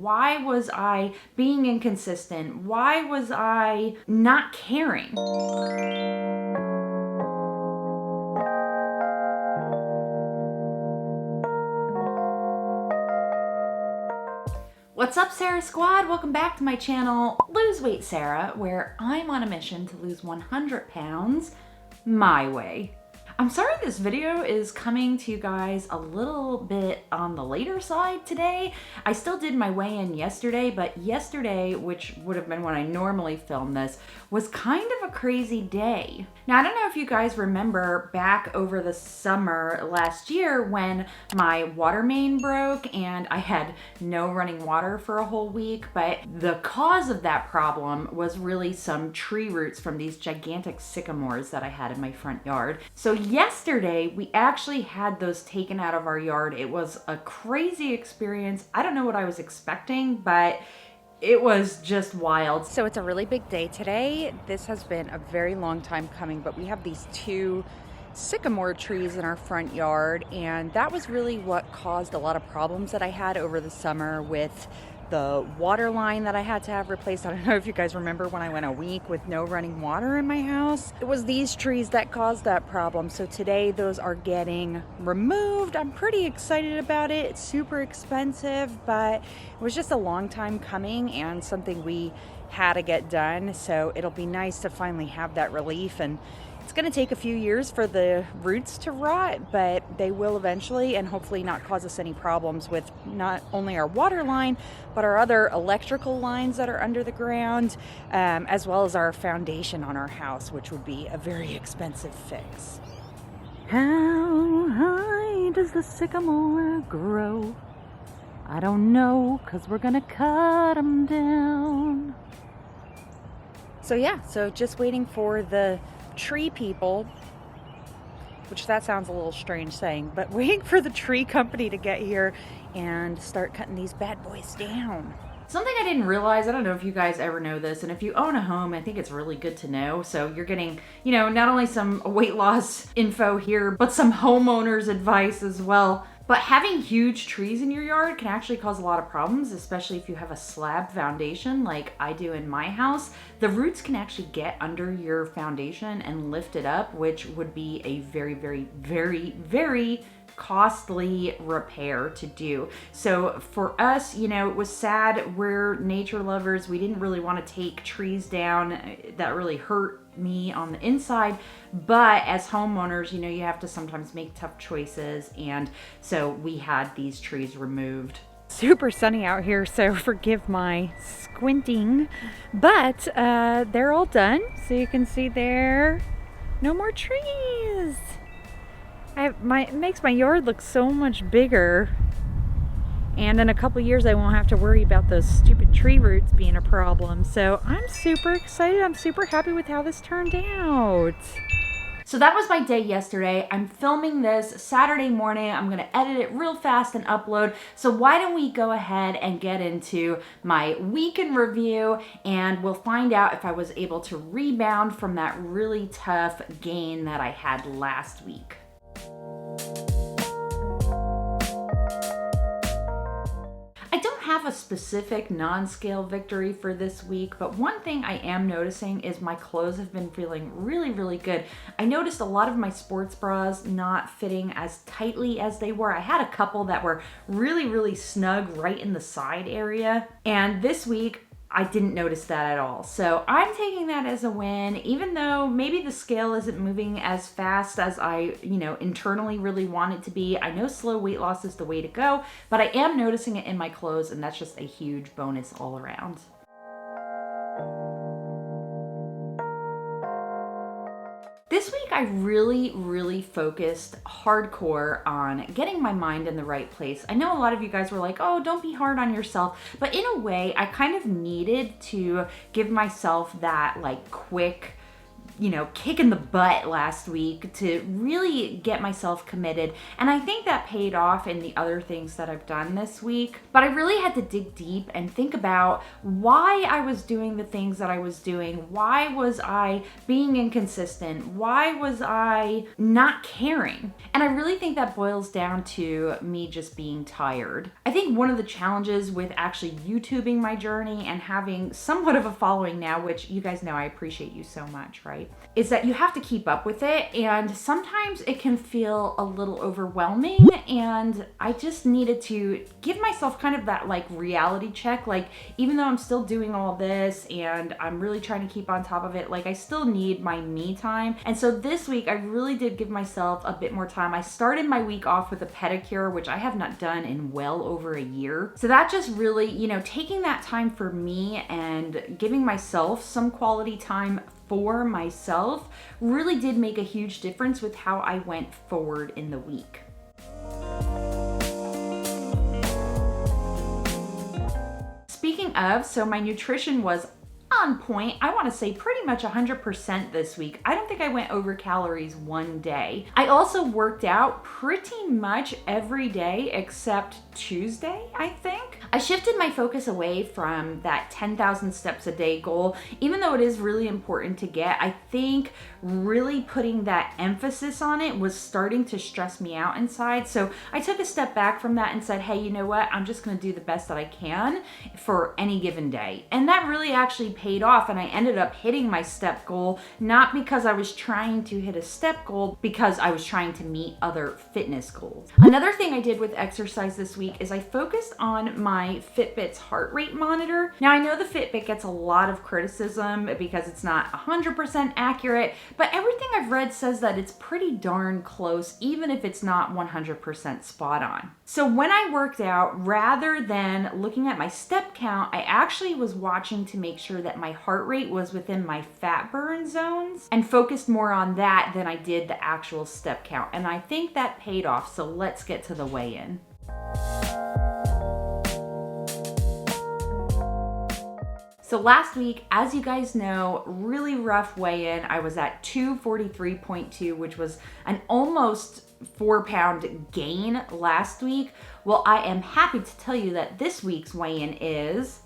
Why was I being inconsistent? Why was I not caring? What's up, Sara Squad? Welcome back to my channel, Lose Weight Sara, where I'm on a mission to lose 100 pounds my way. I'm sorry this video is coming to you guys a little bit on the later side today. I still did my weigh-in yesterday, but yesterday, which would have been when I normally film this, was kind of a crazy day. Now, I don't know if you guys remember back over the summer last year when my water main broke and I had no running water for a whole week, but the cause of that problem was really some tree roots from these gigantic sycamores that I had in my front yard. So yesterday, we actually had those taken out of our yard. It was a crazy experience. I don't know what I was expecting, but it was just wild. So it's a really big day today. This has been a very long time coming, but we have these two sycamore trees in our front yard, and that was really what caused a lot of problems that I had over the summer with the water line that I had to have replaced. I don't know if you guys remember when I went a week with no running water in my house. It was these trees that caused that problem. So today those are getting removed. I'm pretty excited about it. It's super expensive, but it was just a long time coming and something we had to get done. So it'll be nice to finally have that relief, and it's going to take a few years for the roots to rot, but they will eventually, and hopefully not cause us any problems with not only our water line, but our other electrical lines that are under the ground, as well as our foundation on our house, which would be a very expensive fix. How high does the sycamore grow? I don't know, 'cause we're gonna cut them down. So yeah, so just waiting for the tree people, which that sounds a little strange saying, but waiting for the tree company to get here and start cutting these bad boys down. Something I didn't realize, I don't know if you guys ever know this, and if you own a home, I think it's really good to know. So you're getting, not only some weight loss info here, but some homeowners advice as well. But having huge trees in your yard can actually cause a lot of problems, especially if you have a slab foundation like I do in my house. The roots can actually get under your foundation and lift it up, which would be a very, very, very, very costly repair to do. So for us, it was sad. We're nature lovers. We didn't really want to take trees down. That really hurt me on the inside, but as homeowners, you have to sometimes make tough choices, and so we had these trees removed. Super sunny out here, so forgive my squinting, but they're all done. So you can see there, no more trees. It makes my yard look so much bigger. And in a couple years, I won't have to worry about those stupid tree roots being a problem. So I'm super excited. I'm super happy with how this turned out. So that was my day yesterday. I'm filming this Saturday morning. I'm gonna edit it real fast and upload. So why don't we go ahead and get into my week in review, and we'll find out if I was able to rebound from that really tough gain that I had last week. Have a specific non-scale victory for this week, but one thing I am noticing is my clothes have been feeling really, really good. I noticed a lot of my sports bras not fitting as tightly as they were. I had a couple that were really, really snug right in the side area, and this week I didn't notice that at all. So I'm taking that as a win, even though maybe the scale isn't moving as fast as I, internally really want it to be. I know slow weight loss is the way to go, but I am noticing it in my clothes, and that's just a huge bonus all around. This week I really, really focused hardcore on getting my mind in the right place. I know a lot of you guys were like, oh, don't be hard on yourself. But in a way, I kind of needed to give myself that quick kick in the butt last week to really get myself committed. And I think that paid off in the other things that I've done this week. But I really had to dig deep and think about why I was doing the things that I was doing. Why was I being inconsistent? Why was I not caring? And I really think that boils down to me just being tired. I think one of the challenges with actually YouTubing my journey and having somewhat of a following now, which you guys know I appreciate you so much, right? Is that you have to keep up with it, and sometimes it can feel a little overwhelming, and I just needed to give myself kind of that like reality check. Like, even though I'm still doing all this and I'm really trying to keep on top of it, like I still need my me time. And so this week I really did give myself a bit more time. I started my week off with a pedicure, which I have not done in well over a year. So that just really, taking that time for me and giving myself some quality time for myself really did make a huge difference with how I went forward in the week. Speaking of, so my nutrition was on point. I want to say pretty much 100% this week. I don't think I went over calories one day. I also worked out pretty much every day except Tuesday, I think. I shifted my focus away from that 10,000 steps a day goal. Even though it is really important to get, I think really putting that emphasis on it was starting to stress me out inside. So I took a step back from that and said, hey, you know what? I'm just going to do the best that I can for any given day. And that really actually paid off, and I ended up hitting my step goal, not because I was trying to hit a step goal, because I was trying to meet other fitness goals. Another thing I did with exercise this week is I focused on my Fitbit's heart rate monitor. Now I know the Fitbit gets a lot of criticism because it's not 100% accurate, but everything I've read says that it's pretty darn close, even if it's not 100% spot on. So when I worked out, rather than looking at my step count, I actually was watching to make sure that my heart rate was within my fat burn zones and focused more on that than I did the actual step count. And I think that paid off. So let's get to the weigh-in. So last week, as you guys know, really rough weigh-in. I was at 243.2, which was an almost 4-pound gain last week. Well, I am happy to tell you that this week's weigh-in is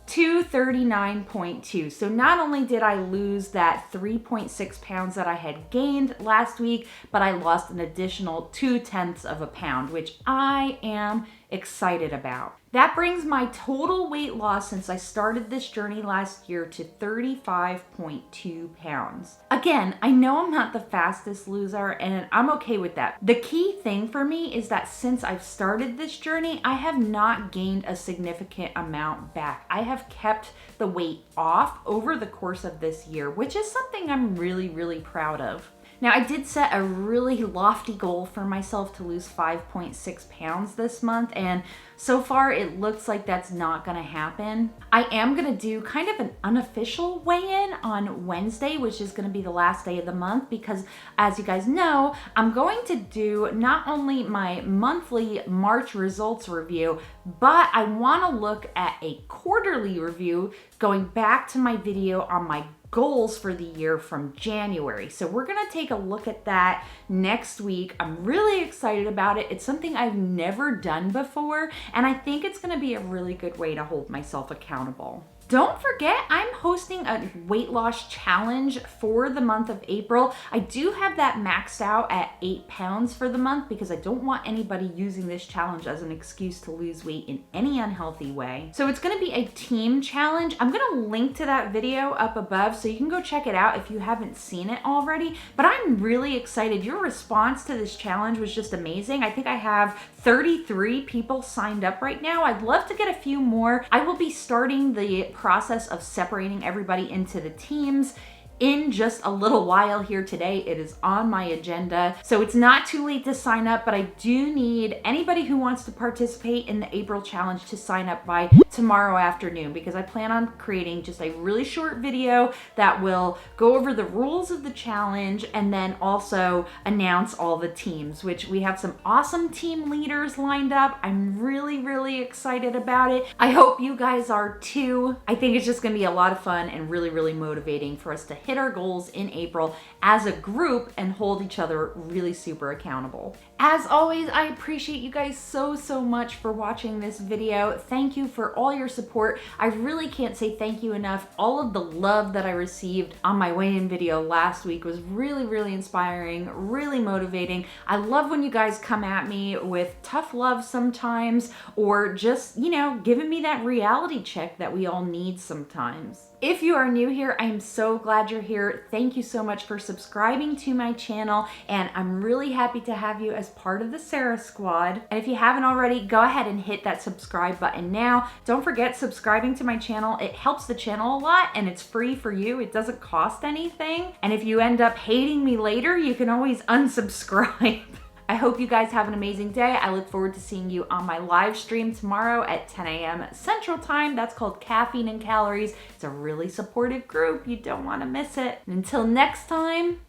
239.2. So not only did I lose that 3.6 pounds that I had gained last week, but I lost an additional 0.2 of a pound, which I am excited about. That brings my total weight loss since I started this journey last year to 35.2 pounds. Again, I know I'm not the fastest loser, and I'm okay with that. The key thing for me is that since I've started this journey, I have not gained a significant amount back. I have kept the weight off over the course of this year, which is something I'm really, really proud of. Now, I did set a really lofty goal for myself to lose 5.6 pounds this month, and so far it looks like that's not gonna happen. I am gonna do kind of an unofficial weigh-in on Wednesday, which is gonna be the last day of the month, because as you guys know, I'm going to do not only my monthly March results review, but I wanna look at a quarterly review going back to my video on my goals for the year from January. So we're gonna take a look at that next week. I'm really excited about it. It's something I've never done before, and I think it's gonna be a really good way to hold myself accountable. Don't forget, I'm hosting a weight loss challenge for the month of April. I do have that maxed out at 8 pounds for the month because I don't want anybody using this challenge as an excuse to lose weight in any unhealthy way. So it's gonna be a team challenge. I'm gonna link to that video up above so you can go check it out if you haven't seen it already. But I'm really excited. Your response to this challenge was just amazing. I think I have 33 people signed up right now. I'd love to get a few more. I will be starting the process of separating everybody into the teams in just a little while here today. It is on my agenda. So it's not too late to sign up, but I do need anybody who wants to participate in the April challenge to sign up by tomorrow afternoon, because I plan on creating just a really short video that will go over the rules of the challenge and then also announce all the teams, which we have some awesome team leaders lined up. I'm really, really excited about it. I hope you guys are too. I think it's just gonna be a lot of fun and really, really motivating for us to hit our goals in April as a group and hold each other really super accountable. As always, I appreciate you guys so much for watching this video. Thank you for all your support. I really can't say thank you enough. All of the love that I received on my weigh-in video last week was really inspiring, really motivating. I love when you guys come at me with tough love sometimes, or just, you know, giving me that reality check that we all need sometimes. If you are new here, I am so glad you're here. Thank you so much for subscribing to my channel, and I'm really happy to have you as part of the Sara Squad. And if you haven't already, go ahead and hit that subscribe button now. Don't forget, subscribing to my channel, it helps the channel a lot, and it's free for you. It doesn't cost anything. And if you end up hating me later, you can always unsubscribe. I hope you guys have an amazing day. I look forward to seeing you on my live stream tomorrow at 10 a.m. Central Time. That's called Caffeine and Calories. It's a really supportive group. You don't want to miss it. And until next time,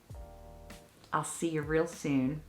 I'll see you real soon.